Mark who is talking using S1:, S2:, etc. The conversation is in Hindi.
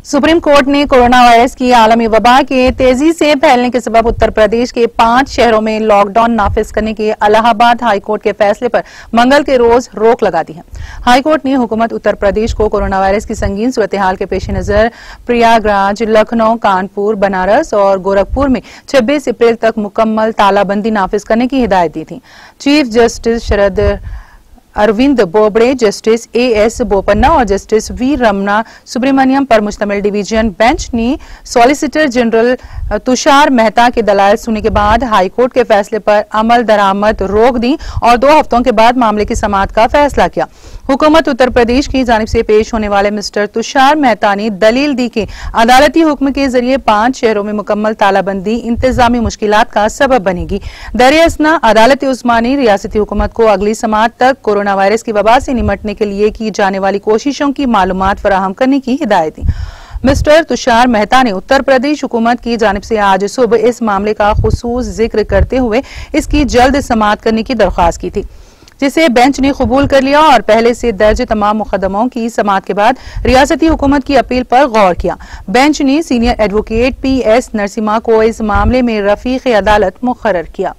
S1: सुप्रीम कोर्ट ने कोरोना वायरस की आलमी वबा के तेजी से फैलने के सबब उत्तर प्रदेश के 5 शहरों में लॉकडाउन नाफिज करने के इलाहाबाद हाईकोर्ट के फैसले पर मंगल के रोज रोक लगा दी है। हाईकोर्ट ने हुकूमत उत्तर प्रदेश को कोरोना वायरस की संगीन सूरत हाल के पेश नजर प्रयागराज, लखनऊ, कानपुर, बनारस और गोरखपुर में 26 अप्रैल तक मुकम्मल तालाबंदी नाफिज करने की हिदायत दी थी। Chief justice Sharad Arvind Bobde, justice as Bopanna और जस्टिस वी रमना सुब्रमण्यम पर मुश्तमिल डिवीजन बेंच ने सॉलिसिटर जनरल तुषार मेहता के दलाल सुनने के बाद हाईकोर्ट के फैसले पर अमल दरामद रोक दी और 2 हफ्तों के बाद मामले की समाअत का फैसला किया। हुकूमत उत्तर प्रदेश की जानिब से पेश होने वाले मिस्टर तुषार मेहता ने दलील दी कि अदालती हुक्म के जरिए 5 शहरों में मुकम्मल तालाबंदी इंतजामी मुश्किलात का सबब बनेगी। दरियासना अदालत उस्मानी रियासती हुकूमत को अगली समाअत तक कोरोना वायरस की वबा से निमटने के लिए की जाने वाली कोशिशों की मालूमात फराहम करने की हिदायत दी। मिस्टर तुषार मेहता ने उत्तर प्रदेश हुकूमत की जानिब से आज सुबह इस मामले का खुसूस जिक्र करते हुए इसकी जल्द समाअत करने की दरख्वास्त की थी, जिसे बेंच ने कबूल कर लिया और पहले से दर्ज तमाम मुकदमों की समाअत के बाद रियासती हुकूमत की अपील पर गौर किया। बेंच ने सीनियर एडवोकेट PS नरसिम्हा को इस मामले में रफीक अदालत मुकर्रर किया।